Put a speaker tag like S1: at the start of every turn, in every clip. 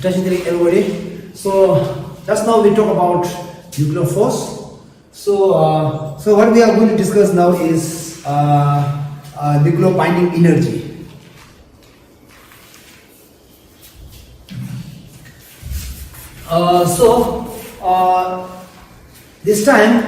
S1: everybody. So just now we talk about nuclear force. So what we are going to discuss now is nuclear binding energy. This time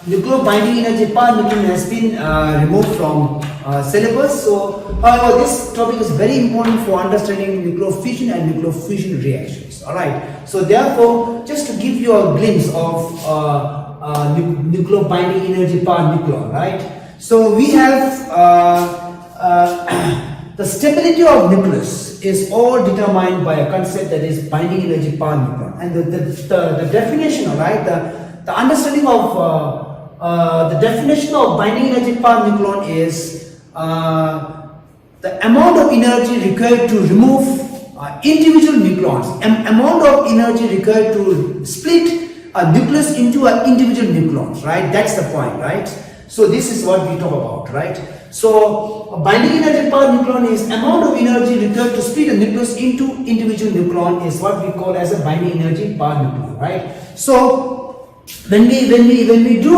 S1: nuclear binding energy per Nucleon has been removed from syllabus. So however, this topic is very important for understanding nuclear fission and nuclear fusion reactions. Alright, so therefore just to give you a glimpse of nuclear binding energy per nucleon, right? So we have the stability of nucleus is all determined by a concept that is binding energy per nucleon, and the definition, right? The understanding of the definition of binding energy per nucleon is the amount of energy required to remove individual nucleons, amount of energy required to split a nucleus into individual nucleons, right? That's the point, right? So this is what we talk about, right? So binding energy per nucleon is amount of energy required to split a nucleus into individual nucleon is what we call as a binding energy per nucleon, right? So when we do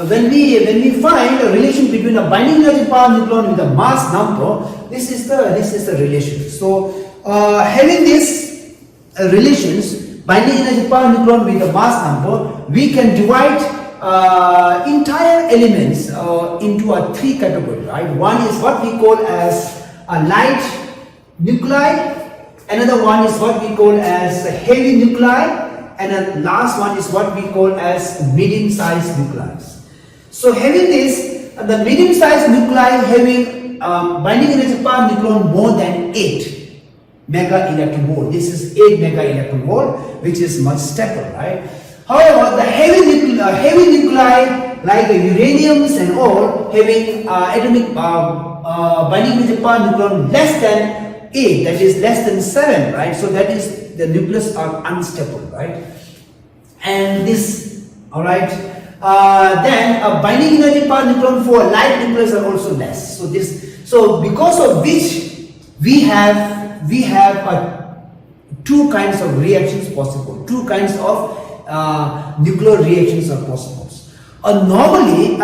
S1: when we find a relation between a binding energy per nucleon with a mass number, this is the relation. So having these relations, binding energy per nucleon with a mass number, we can divide entire elements into three categories, right? One is what we call as a light nuclei, another one is what we call as a heavy nuclei, and the last one is what we call as medium-sized nuclei. So having this, the medium-sized nuclei having binding energy per nucleon more than 8 mega electron volt. This is 8 mega electron volt, which is much stable, right? However, the heavy nuclei like the uraniums and all having atomic binding energy per nucleon less than 8, that is less than 7, right? So that is the nucleus are unstable, right? And this, all right. Then binding energy per nucleon for light nucleus are also less. So because of which we have two kinds of reactions possible. Two kinds of nuclear reactions are possible. Normally,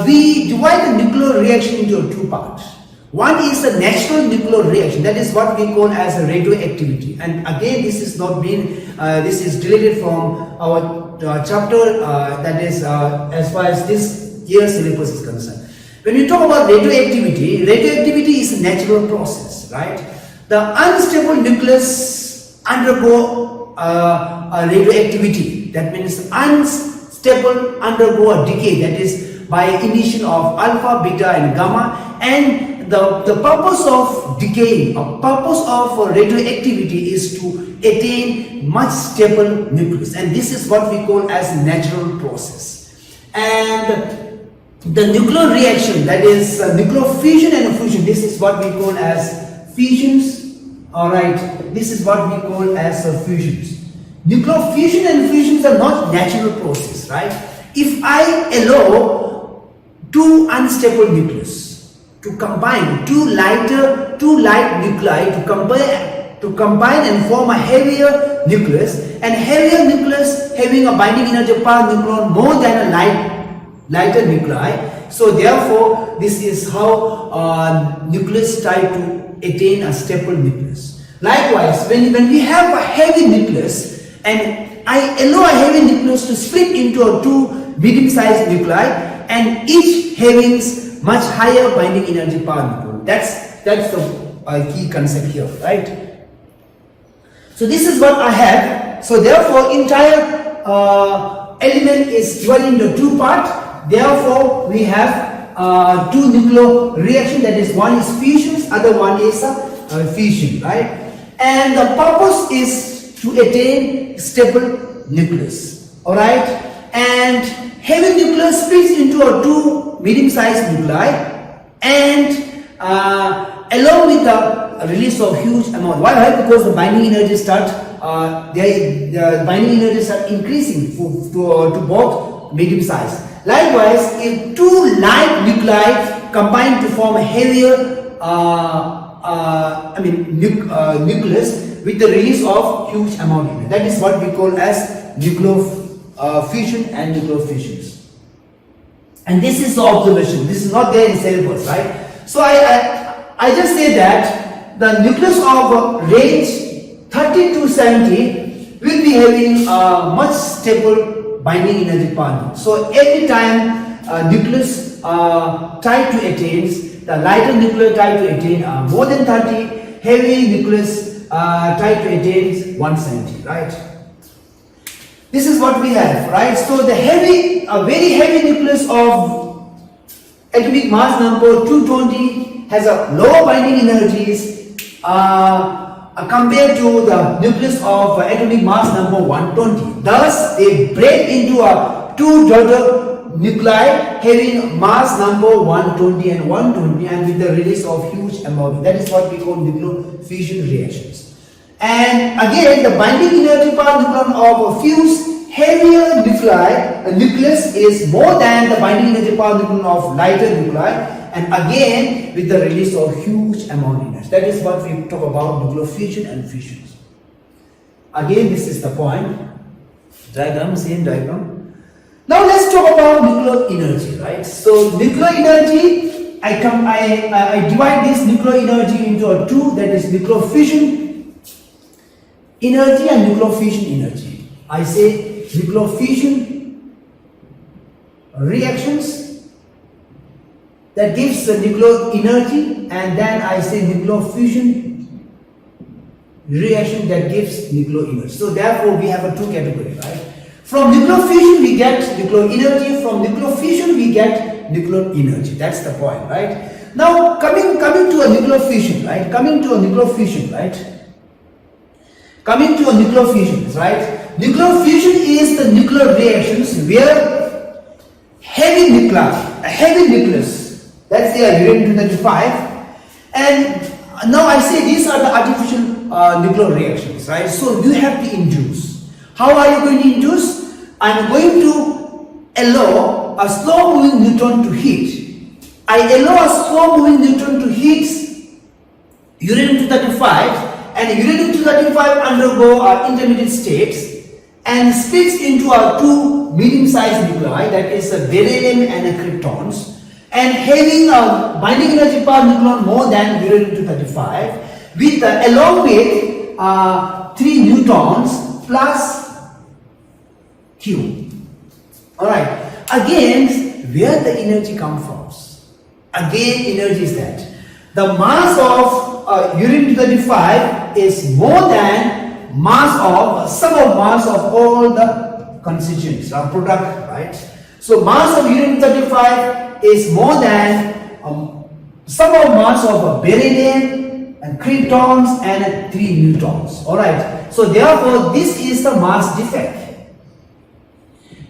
S1: we divide the nuclear reaction into two parts. One is the natural nuclear reaction, that is what we call as a radioactivity. And again, this is not been, this is deleted from our chapter, that is as far as this year's syllabus is concerned. When we talk about radioactivity, radioactivity is a natural process, right? The unstable nucleus undergo radioactivity. That means unstable undergo a decay, that is by emission of alpha, beta and gamma, and the purpose of decaying, purpose of radioactivity is to attain much stable nucleus, and this is what we call as natural process. And the nuclear reaction, that is nuclear fission and fusion, this is what we call as fissions. Alright, this is what we call as fusions. Nuclear fission and fusions are not natural process, right? If I allow two unstable nucleus to combine, two light nuclei to combine and form a heavier nucleus, and heavier nucleus having a binding energy per nucleon more than a lighter nuclei. So therefore, this is how nucleus try to attain a stable nucleus. Likewise, when we have a heavy nucleus and I allow a heavy nucleus to split into two medium-sized nuclei, and each having much higher binding energy per nucleon. That's the key concept here, right? So this is what I have. So therefore, entire element is divided into two parts. Therefore, we have two nuclear reaction. That is, one is fission, other one is fission, right? And the purpose is to attain stable nucleus. All right, and heavy nucleus splits into two medium-sized nuclei, and along with the release of huge amount. Why? Because the binding energy start the binding energy start increasing to both medium size. Likewise, if two light nuclei combine to form a heavier nucleus with the release of huge amount of energy. That is what we call as fission and nucleofissions. And this is the observation. This is not there in syllabus, right? So I just say that the nucleus of range 30 to 70 will be having much stable binding energy power. So every time nucleus try to attain, the lighter nucleus try to attain more than 30, heavy nucleus try to attain 170, right? This is what we have, right? So the very heavy nucleus of atomic mass number 220 has a lower binding energies compared to the nucleus of atomic mass number 120. Thus, they break into two daughter nuclei having mass number 120 and 120 and with the release of huge amount. That is what we call nucleofission reactions. And again, the binding energy per nucleon of a fused heavier nucleus is more than the binding energy per nucleon of lighter nuclei, and again with the release of huge amount of energy. That is what we talk about nucleofission and fissions. Again, this is the point. Diagram, same diagram. Now let's talk about nuclear energy, right? So nuclear energy, I divide this nuclear energy into two, that is nucleofission energy and nucleofission energy. I say nucleofission reactions that gives the nuclear energy, and then I say nucleofission reaction that gives nuclear energy. So therefore we have two categories, right? From nucleofission we get nuclear energy, from nucleofission we get nuclear energy. That's the point, right? Now coming to a nucleofission, right? Coming to a nucleofission, right? Nucleofission is the nuclear reactions where heavy nucleus, that's the uranium-235, and now I say these are the artificial nuclear reactions, right? So you have to induce. How are you going to induce? I'm going to allow a slow moving neutron to hit. I allow a slow moving neutron to hit uranium-235, and uranium-235 undergo intermediate states and splits into two medium-sized nuclei, that is a beryllium and a kryptons, and having a binding energy per nucleon more than uranium-235 with along with 3 neutrons plus Q. Alright, again where the energy comes from? Again energy is that the mass of uranium-235 is more than sum of mass of all the constituents or product, right? So mass of uranium-235 is more than sum of mass of beryllium and kryptons and 3 neutrons. Alright, so therefore this is the mass defect,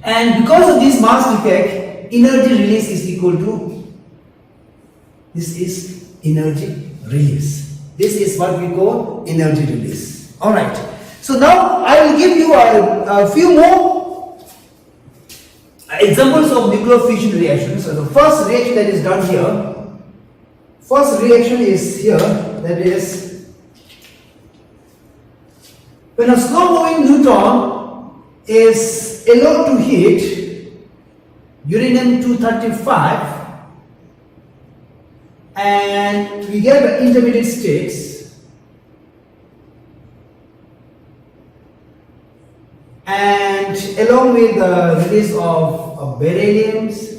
S1: and because of this mass defect, energy release is equal to, this is energy release. This is what we call energy release. Alright, so now I will give you a few more examples of nucleofission reactions. So the first reaction that is done here, first reaction is here, that is when a slow moving neutron is allowed to hit uranium-235 and we get the intermediate states, and along with the release of berylliums,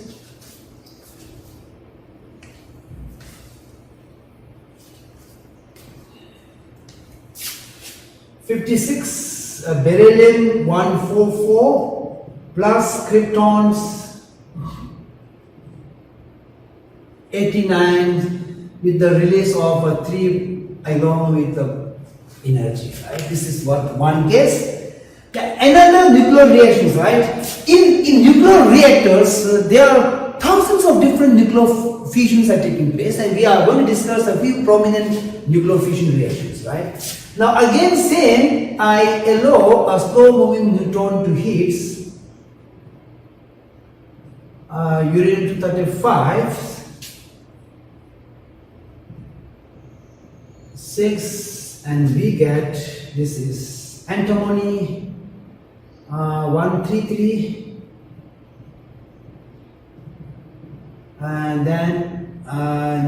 S1: beryllium 144 plus kryptons 89 with the release of 3 along with the energy, right? This is what one case. Another nuclear reactions, right? In nuclear reactors, there are thousands of different nuclear fissions are taking place, and we are going to discuss a few prominent nuclear fission reactions, right? Now again same, I allow a slow moving neutron to hit uranium-235 6, and we get, this is antimony 133, and then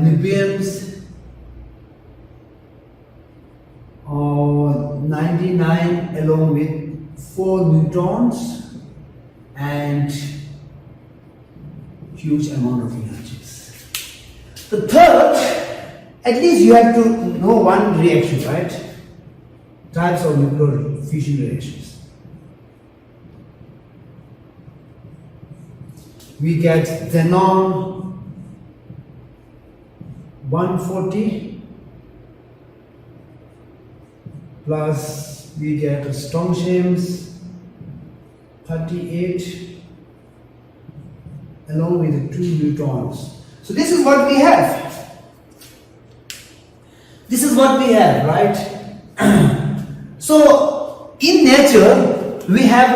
S1: nucleons 99 along with 4 neutrons and huge amount of energies. The third, at least you have to know one reaction, right? Types of nuclear fission reactions. We get xenon 140 plus we get strontiums 38 along with 2 neutrons. So this is what we have. This is what we have, right? So in nature we have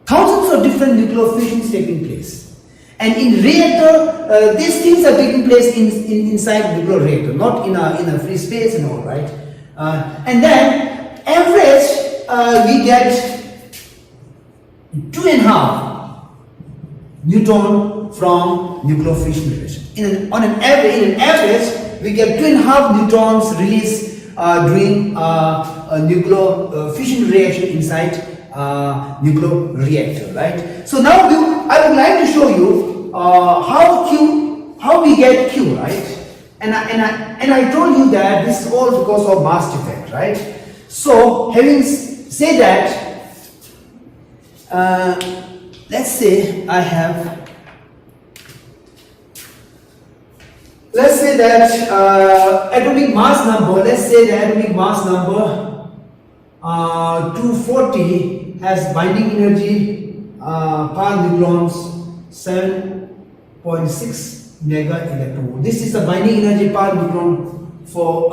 S1: thousands of different nuclear fissions taking place, and in reactor these things are taking place inside nuclear reactor, not in a free space and all, right? And then average we get 2.5 neutron from nuclear fission reaction. On an average, we get 2.5 neutrons released during a nuclear fission reaction inside nuclear reactor, right? So now I would like to show you how we get Q, right? And I told you that this is all because of mass effect, right? So having said that, let's say I have. Let's say that atomic mass number. Let's say the atomic mass number 240 has binding energy per neutrons 7.6 mega electron volt. This is the binding energy per neutron for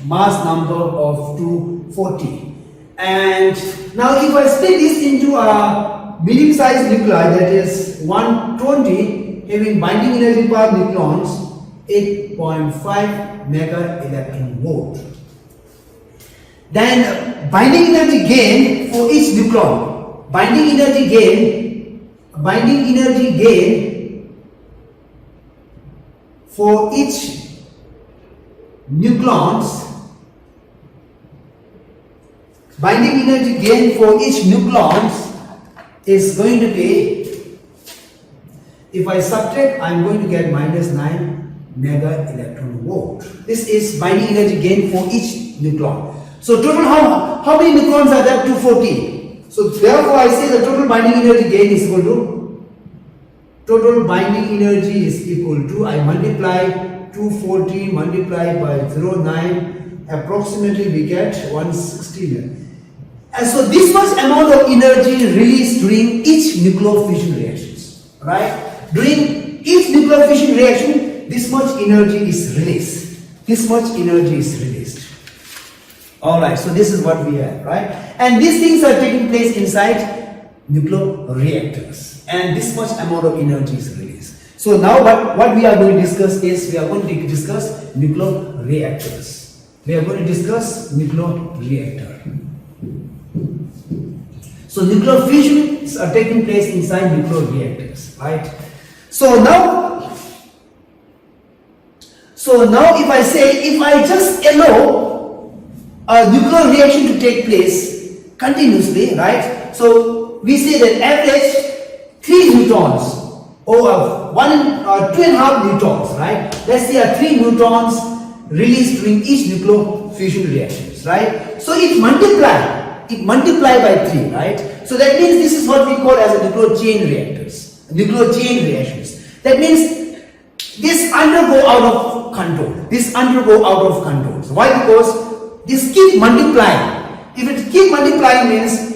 S1: mass number of 240. And now if I split this into a medium-sized nuclei, that is 120, having binding energy per neutrons 8.5 mega electron volt. Then binding energy gain for each nucleon, binding energy gain for each nucleons, binding energy gain for each nucleons is going to be, if I subtract, I am going to get minus 9 mega electron volt. This is binding energy gain for each nucleon. So total how many nucleons are there? 240. So therefore I say the total binding energy gain is equal to, total binding energy is equal to, I multiply 240 multiplied by 0.9, approximately we get 160. And so this much amount of energy released during each nuclear fission reactions, right? During each nuclear fission reaction, this much energy is released. This much energy is released. Alright, so this is what we have, right? And these things are taking place inside nuclear reactors. And this much amount of energy is released. So now what we are going to discuss is, we are going to discuss nuclear reactors. We are going to discuss nuclear reactor. So nuclear fissions are taking place inside nuclear reactors, right? So now if I say, if I just allow a nuclear reaction to take place continuously, right? So we say that average 3 neutrons or 2.5 neutrons, right? Let's say 3 neutrons released during each nuclear fission reactions, right? So it multiply by 3, right? So that means this is what we call as a nuclear chain reactors, nuclear chain reactions. That means this undergo out of control. This undergo out of control. So why? Because this keep multiplying. If it keep multiplying means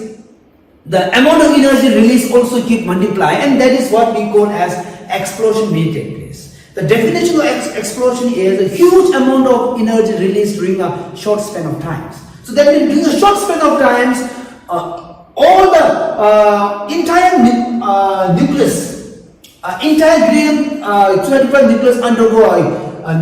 S1: the amount of energy released also keep multiplying, and that is what we call as explosion may take place. The definition of explosion is a huge amount of energy released during a short span of time. So that means during a short span of time, all the entire nucleus entire uranium 235 nucleus undergo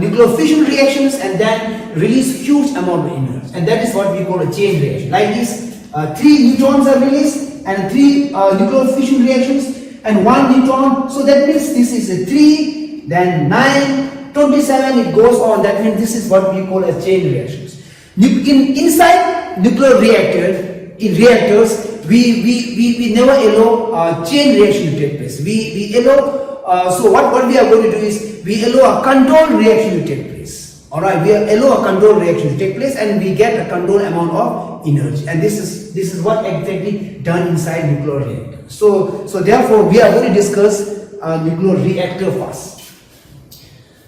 S1: nuclear fission reactions and then release huge amount of energy, and that is what we call a chain reaction. Like this, 3 neutrons are released and 3 nuclear fission reactions and 1 neutron. So that means this is a 3, then 9, 27. It goes on. That means this is what we call as chain reactions. Inside nuclear reactor, in reactors, we never allow chain reaction to take place. We allow, so what we are going to do is we allow a controlled reaction to take place. Alright, we allow a controlled reaction to take place and we get a controlled amount of energy. And this is what exactly done inside nuclear reactor. So therefore we are going to discuss nuclear reactor first.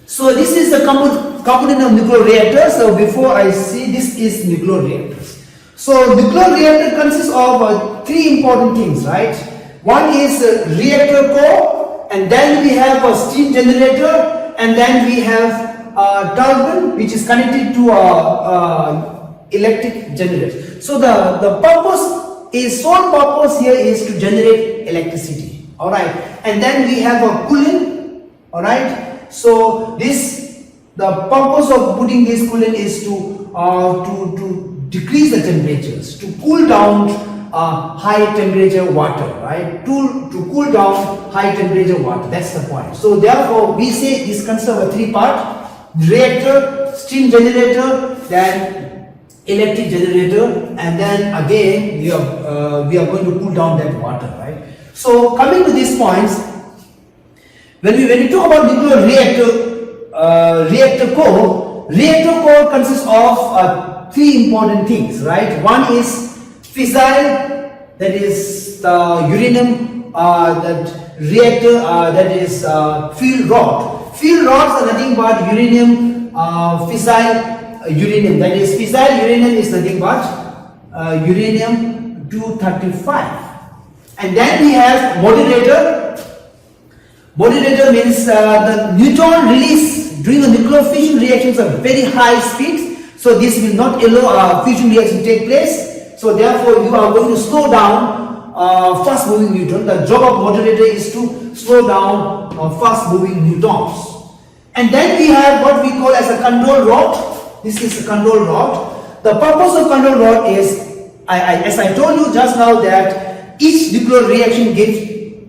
S1: So this is the component of nuclear reactor. So before I see, this is nuclear reactors. So nuclear reactor consists of 3 important things, right? One is reactor core, and then we have a steam generator, and then we have a turbine which is connected to a electric generator. So the sole purpose here is to generate electricity. All right, and then we have a coolant. All right. So the purpose of putting this coolant is to decrease the temperatures, to cool down high temperature water, right? To cool down high temperature water. That's the point. So therefore, we say this consists of a 3-part: reactor, steam generator, then electric generator, and then again we are going to cool down that water, right? So coming to these points, when we talk about nuclear reactor core consists of 3 important things, right? One is fissile, that is the uranium that reactor, that is fuel rod. Fuel rods are nothing but uranium fissile uranium. That is fissile uranium is nothing but uranium 235. And then we have moderator. Moderator means the neutron release during the nuclear fission reactions are very high speeds. So this will not allow a fusion reaction to take place. So therefore you are going to slow down fast moving neutron. The job of moderator is to slow down fast moving neutrons. And then we have what we call as a control rod. This is a control rod. The purpose of control rod is, as I told you just now, that each nuclear reaction gives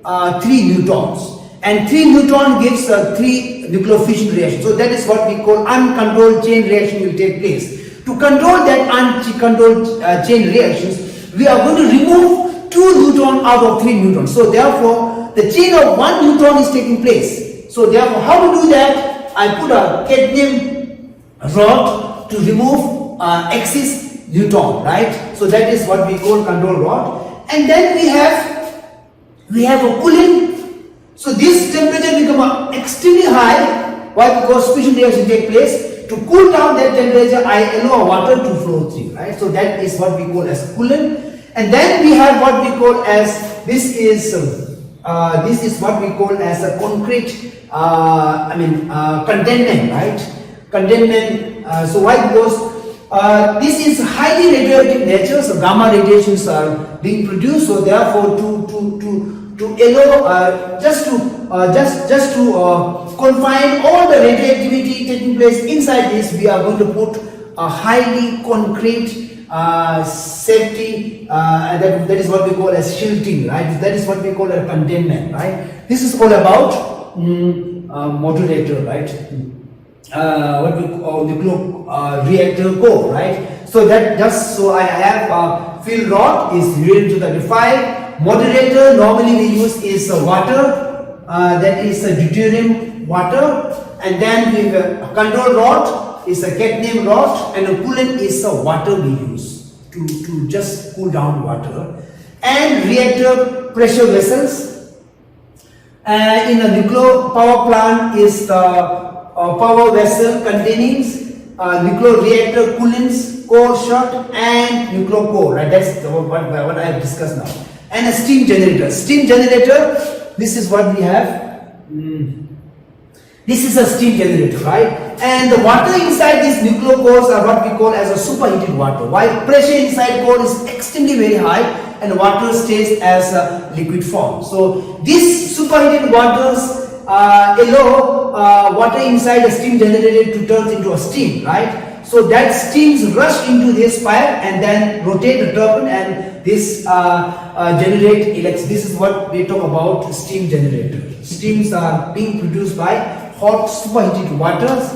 S1: 3 neutrons. And 3 neutron gives 3 nuclear fission reactions. So that is what we call uncontrolled chain reaction will take place. To control that uncontrolled chain reactions, we are going to remove 2 neutrons out of 3 neutrons. So therefore, the chain of 1 neutron is taking place. So therefore, how to do that? I put a cadmium rod to remove excess neutron, right? So that is what we call control rod. And then we have a coolant. So this temperature become extremely high. Why? Because fission reaction take place. To cool down that temperature, I allow water to flow through, right? So that is what we call as coolant. And then we have what we call as this is what we call as a concrete containment, right? Containment. So why? Because this is highly radioactive nature. So gamma radiations are being produced. So therefore, to allow just to confine all the radioactivity taking place inside this, we are going to put a highly concrete safety, that is what we call as shielding, right? That is what we call a containment, right? This is all about modulator, right? What we call nuclear reactor core, right? So that just so I have field rod is uranium-235. Moderator normally we use is water, that is a deuterium water, and then we have a control rod is a cadmium rod, and a coolant is a water we use to just cool down water. And reactor pressure vessels. In a nuclear power plant is the power vessel containing nuclear reactor coolants, core shot, and nuclear core, right? That's what I have discussed now. And a steam generator. Steam generator, this is what we have. This is a steam generator, right? And the water inside these nuclear cores are what we call as a superheated water. While pressure inside core is extremely very high, and water stays as a liquid form. So these superheated waters allow water inside a steam generator to turn into a steam, right? So that steams rush into this pipe and then rotate the turbine, and this generate electricity. This is what we talk about steam generator. Steams are being produced by hot superheated waters,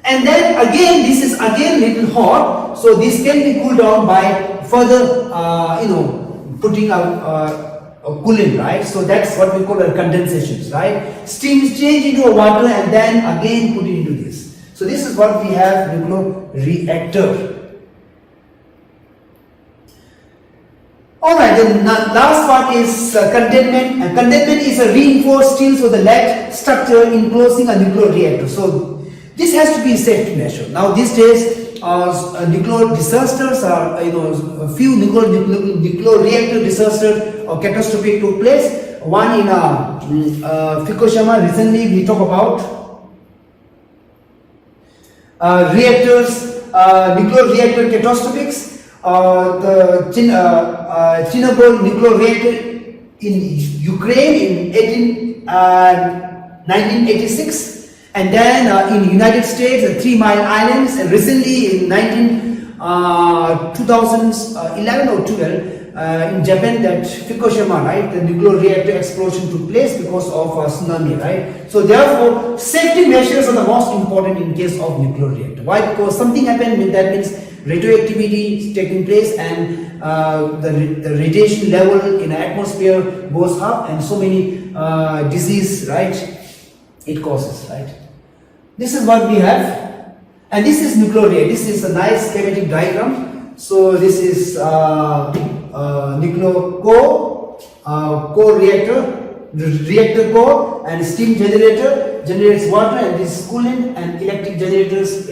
S1: and then again this is again little hot, so this can be cooled down by further putting a coolant, right? So that's what we call a condensations, right? Steam is changed into a water and then again put into this. So this is what we have reactor. Alright, the last part is containment. And containment is a reinforced steel so the lead structure enclosing a nuclear reactor. So this has to be a safety measure. Now these days, nuclear disasters are, a few nuclear reactor disasters or catastrophic took place. One in Fukushima. Recently we talk about reactors, nuclear reactor catastrophics. The Chernobyl nuclear reactor in Ukraine in 1986, and then in United States, the 3 Mile Islands, and recently in 2011 or 12 in Japan, that Fukushima, right, the nuclear reactor explosion took place because of a tsunami, right? So therefore, safety measures are the most important in case of nuclear reactor. Why? Because something happened, that means radioactivity is taking place, and the radiation level in the atmosphere goes up, and so many disease, right, it causes, right? This is what we have, and this is nuclear reactor. This is a nice schematic diagram. So this is nuclear core reactor core, and steam generator generates water, and this is coolant, and electric generators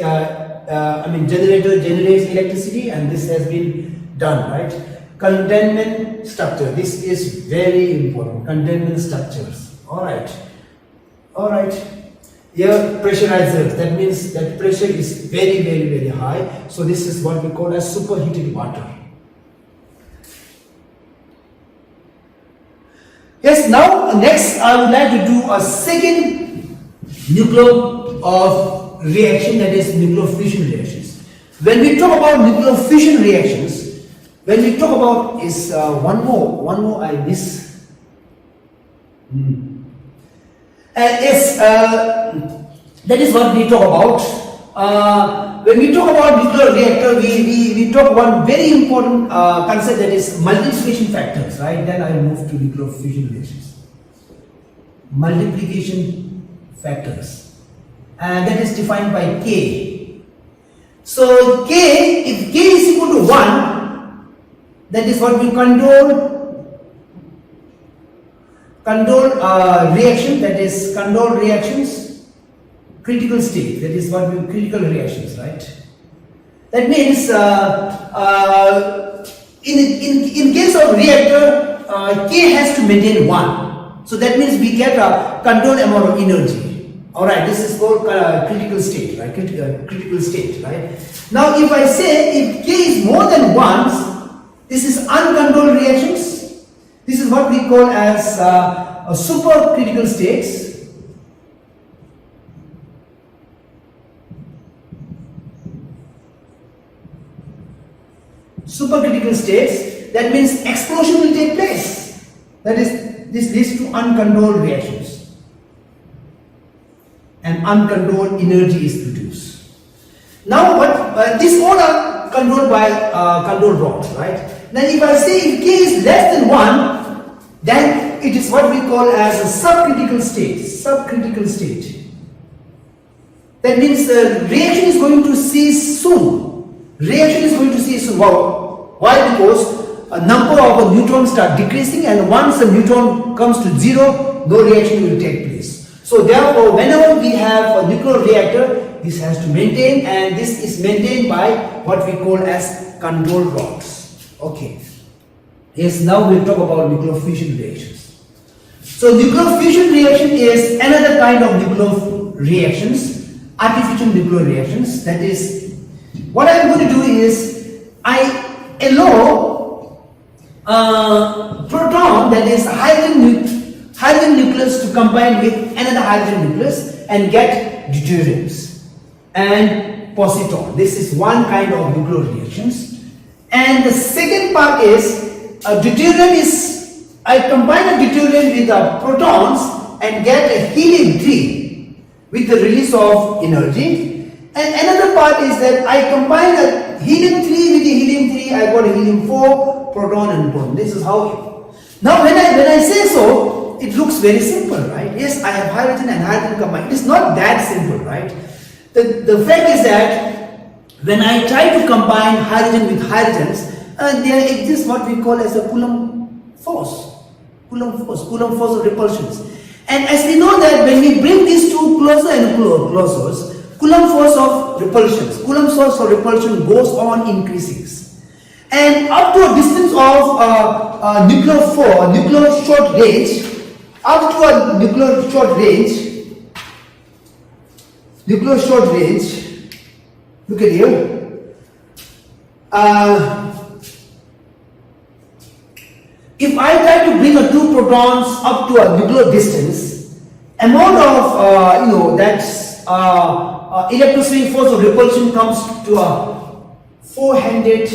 S1: generator generates electricity, and this has been done, right? Containment structure. This is very important. Containment structures. All right. Here pressurizers. That means that pressure is very, very, very high. So this is what we call as superheated water. Yes. Now next, I would like to do a second nuclear reaction, that is nuclear fission reactions. When we talk about nuclear fission reactions, when we talk about is one more I miss. That is what we talk about. When we talk about nuclear reactor, we talk about very important concept, that is multiplication factors, right? Then I move to nuclear fission reactions. Multiplication factors. And that is defined by K. So K, if K is equal to 1, that is what we control reaction, that is control reactions, critical state, that is what we critical reactions, right? That means in case of reactor, K has to maintain 1. So that means we get a controlled amount of energy. Alright, this is called critical state, right? Critical state, right? Now, if I say if K is more than 1, this is uncontrolled reactions. This is what we call as a supercritical states. Supercritical states. That means explosion will take place. That is, this leads to uncontrolled reactions. And uncontrolled energy is produced. Now, what these all are controlled by control rods, right? Now, if I say if K is less than 1, then it is what we call as a subcritical state. Subcritical state. That means the reaction is going to cease soon. Reaction is going to cease soon. Wow. Why? Because a number of neutrons start decreasing, and once a neutron comes to 0, no reaction will take place. So therefore, whenever we have a nuclear reactor, this has to maintain, and this is maintained by what we call as control rods. Okay. Yes, now we'll talk about nuclear fission reactions. So nuclear fission reaction is another kind of nuclear reactions, artificial nuclear reactions. That is, what I'm going to do is, I allow proton, that is hydrogen nucleus, to combine with another hydrogen nucleus and get deuteriums and positron. This is one kind of nuclear reactions. And the second part is a deuterium is, I combine a deuterium with the protons and get a helium-3 with the release of energy. And another part is that I combine a helium-3 with the helium-3, I got a helium-4, proton and proton. This is how. Now when I say so, it looks very simple, right? Yes, I have hydrogen and hydrogen combined. It is not that simple, right? The fact is that when I try to combine hydrogen with hydrogens, there exists what we call as a Coulomb force of repulsions. And as we know that when we bring these two closer and closer, Coulomb force of repulsion goes on increasing. And up to a distance of nuclear short range, look at here. If I try to bring two protons up to a nuclear distance, amount of electrostatic force of repulsion comes to a 400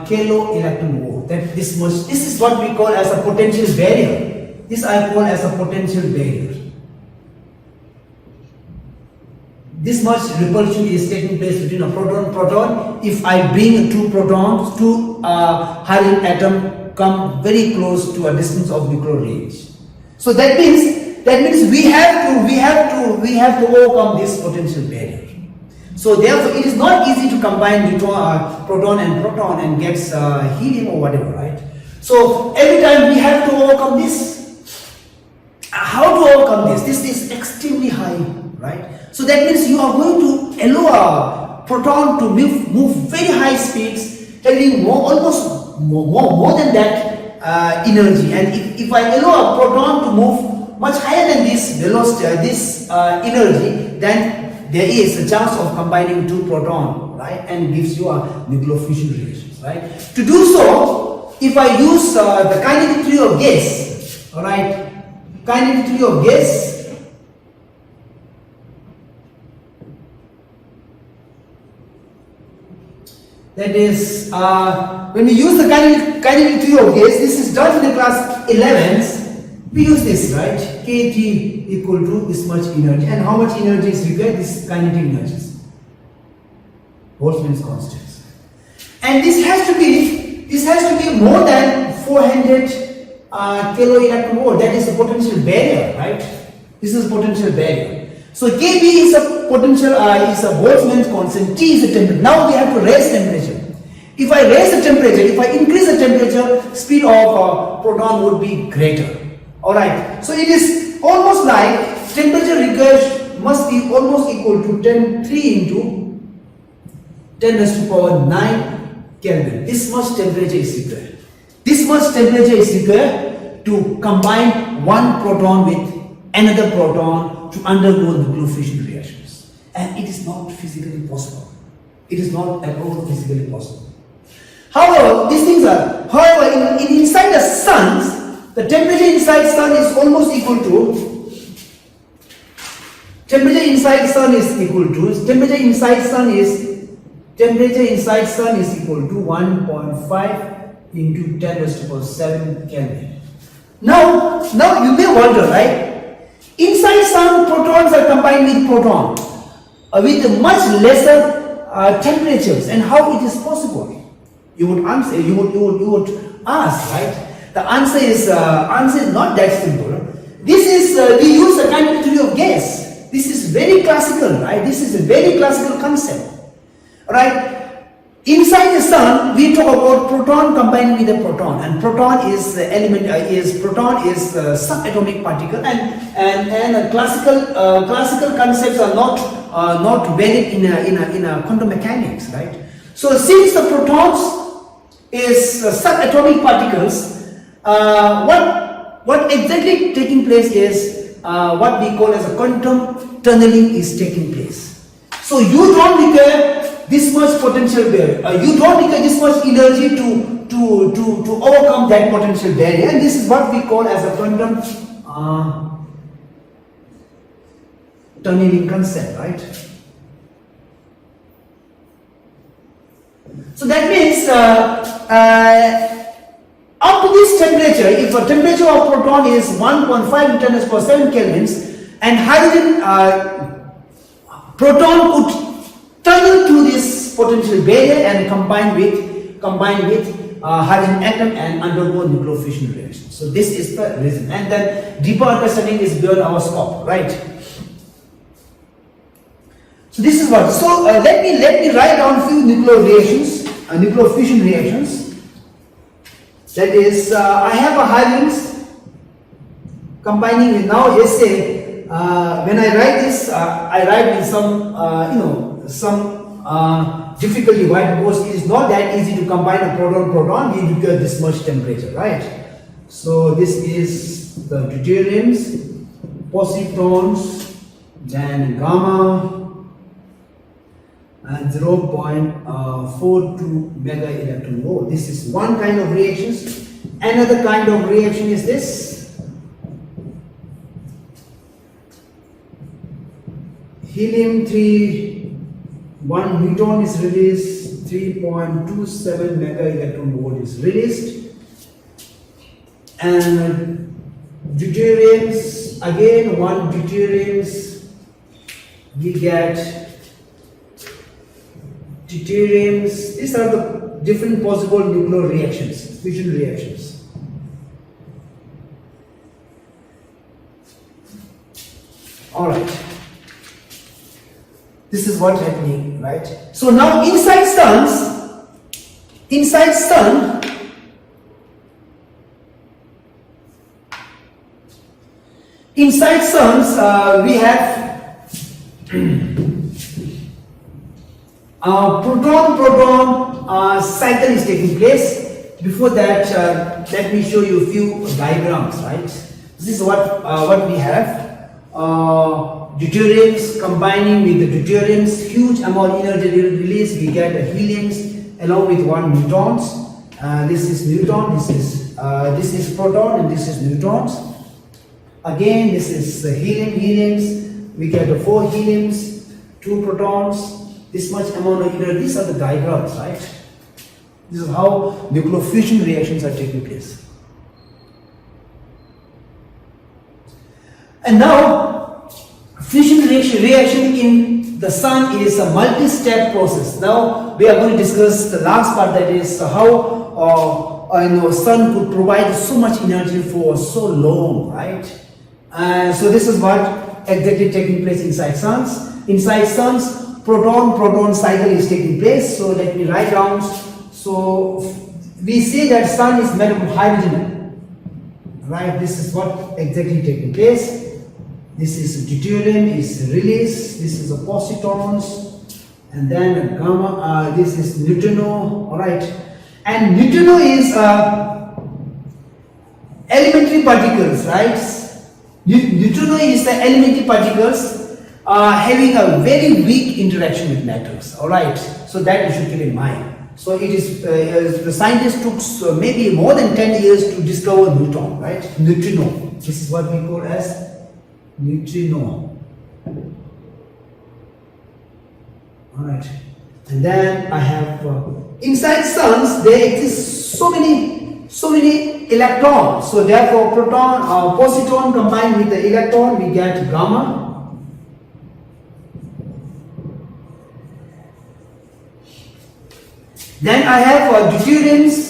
S1: kilo electron volt. This is what we call as a potential barrier. This I call as a potential barrier. This much repulsion is taking place between a proton. If I bring two protons, two hydrogen atom come very close to a distance of nuclear range. So that means we have to overcome this potential barrier. So therefore, it is not easy to combine proton and gets helium or whatever, right? So every time we have to overcome this. How to overcome this? This is extremely high, right? So that means you are going to allow a proton to move very high speeds, having almost more than that energy. And if I allow a proton to move much higher than this velocity, energy, then there is a chance of combining two protons, right, and gives you a nuclear fission reactions, right? To do so, if I use the kinetic theory of gas, all right, kinetic theory of gas, that is, when we use the kinetic theory of gas, this is done in the class 11s. We use this, right? Kg equal to this much energy, and how much energy is required? This kinetic energies, Boltzmann's constants, and this has to be more than 400 kilo electron volt. That is a potential barrier, right? This is a potential barrier. So Kb is a potential, is a Boltzmann's constant. T is the temperature. Now we have to raise temperature. If I raise the temperature, if I increase the temperature, speed of proton would be greater. Alright, so it is almost like temperature required must be almost equal to 3 into 10 raised to power 9 Kelvin. This much temperature is required. This much temperature is required to combine one proton with another proton to undergo nuclear fission reactions. And it is not physically possible. It is not at all physically possible. However, these things are, inside the suns, the temperature inside sun is almost equal to, temperature inside sun is equal to 1.5 into 10 raised to power 7 Kelvin. Now you may wonder, right? Inside sun, protons are combined with proton with much lesser temperatures, and how it is possible? You would answer. You would ask, right? The answer is not that simple. This is we use the kinetic theory of gas. This is very classical, right? This is a very classical concept, right? Inside the sun, we talk about proton combined with a proton, and proton is subatomic particle, and classical concepts are not valid in a quantum mechanics, right? So since the protons is subatomic particles, what exactly taking place is what we call as a quantum tunneling is taking place. So you don't require this much potential barrier. You don't require this much energy to to overcome that potential barrier, and this is what we call as a quantum tunneling concept, right? So that means up to this temperature, if a temperature of proton is 1.5 internals per 7 kelvins, and hydrogen proton could tunnel through this potential barrier and combine with hydrogen atom and undergo nucleofission reaction. So this is the reason, and then deeper understanding is beyond our scope, right? So this is what. So let me write down few nucleofission reactions. That is, I have a hydrogens combining with, now let's say when I write this, I write with some difficulty. Why? Because it is not that easy to combine a proton-proton. We require this much temperature, right? So this is the deuteriums, positons, then gamma, and 0.42 mega electron volt. This is one kind of reactions. Another kind of reaction is this. Helium-3, 1 neutron is released, 3.27 mega electron volt is released. And deuteriums, again 1 deuteriums, we get deuteriums. These are the different possible nuclear reactions, fission reactions. Alright. This is what's happening, right? So now inside stans, we have proton-proton cycle is taking place. Before that, let me show you a few diagrams, right? This is what we have. Deuteriums combining with the deuteriums, huge amount of energy release. We get the heliums along with 1 neutrons. This is neutron. This is proton, and this is neutrons. Again, this is heliums. We get the 4 heliums, 2 protons. This much amount of energy. These are the diagrams, right? This is how nucleofission reactions are taking place. And now, fission reaction in the sun is a multi-step process. Now we are going to discuss the last part, that is how sun could provide so much energy for so long, right? So this is what exactly taking place inside suns. Inside suns, proton-proton cycle is taking place. So let me write down. So we say that sun is made up of hydrogen, right? This is what exactly taking place. This is deuterium is released. This is the positons, and then gamma. This is neutrino, all right? And neutrino is elementary particles, right? Neutrino is the elementary particles having a very weak interaction with matters, all right? So that you should keep in mind. So it is the scientists took maybe more than 10 years to discover neutron, right? Neutrino. This is what we call as neutrino. All right. And then I have inside suns there exist so many electrons. So therefore, positron combined with the electron, we get gamma. Then I have deuteriums.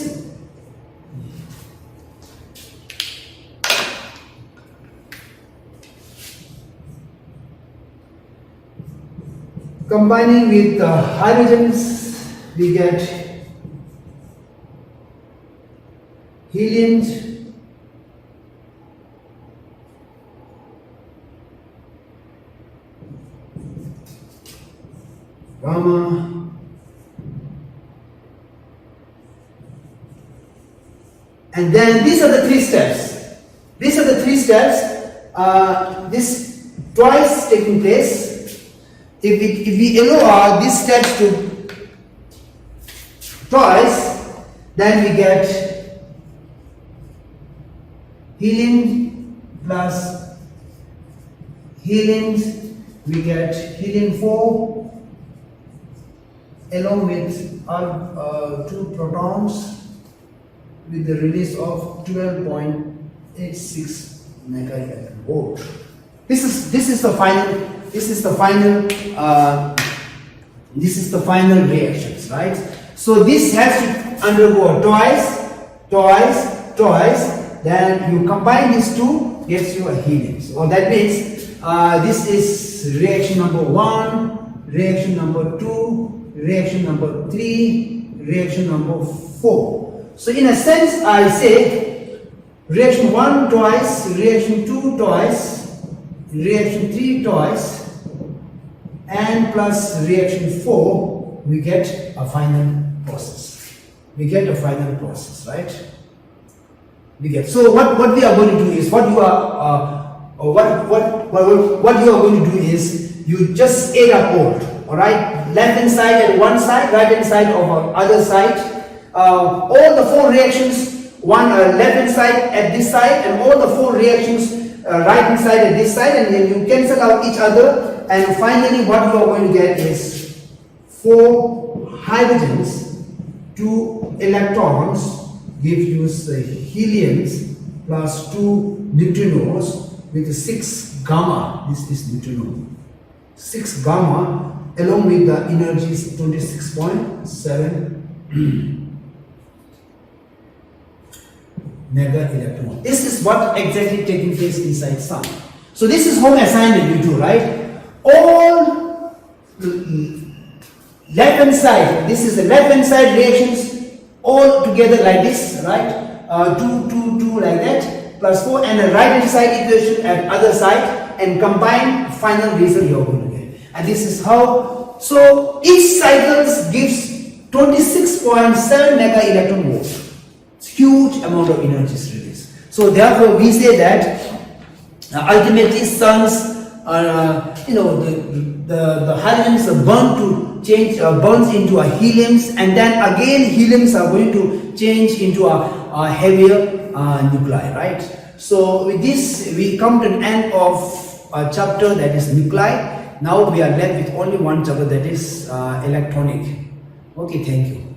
S1: Combining with hydrogens, we get heliums. Gamma. And then these are the 3 steps. This twice taking place. If we allow these steps to twice, Then we get helium plus helium, we get helium 4 along with our 2 protons with the release of 12.86 megaelectron volt. This is the final reactions, right? So this has to undergo twice, then you combine these two, gets you a helium. So that means this is reaction number 1, reaction number 2, reaction number 3, reaction number 4. So in a sense, I say reaction 1 twice, reaction 2 twice, reaction 3 twice, and plus reaction 4, we get a final process. We get a final process, right? We get. So what we are going to do is what you are going to do is you just add up all right? Left hand side at one side, right hand side of other side. All the 4 reactions, one left hand side at this side, and all the 4 reactions right hand side at this side, and then you cancel out each other, and finally what you are going to get is 4 hydrogens, 2 electrons, gives you the heliums plus 2 neutrinos with 6 gamma. This is neutrino. 6 gamma along with the energy is 26.7 mega electron. This is what exactly taking place inside sun. So this is home assignment you do, right? All left hand side, this is the left hand side reactions all together like this, right? 2 like that, plus 4, and the right hand side equation at other side, and combine final result you are going to get. And this is how, so each cycle gives 26.7 mega electron volt. It's huge amount of energy is released. So therefore we say that ultimately suns are, the hydrogens are burns into a heliums, and then again heliums are going to change into a heavier nuclei, right? So with this we come to an end of a chapter that is nuclei. Now we are left with only one chapter, that is electronic. Okay, thank you.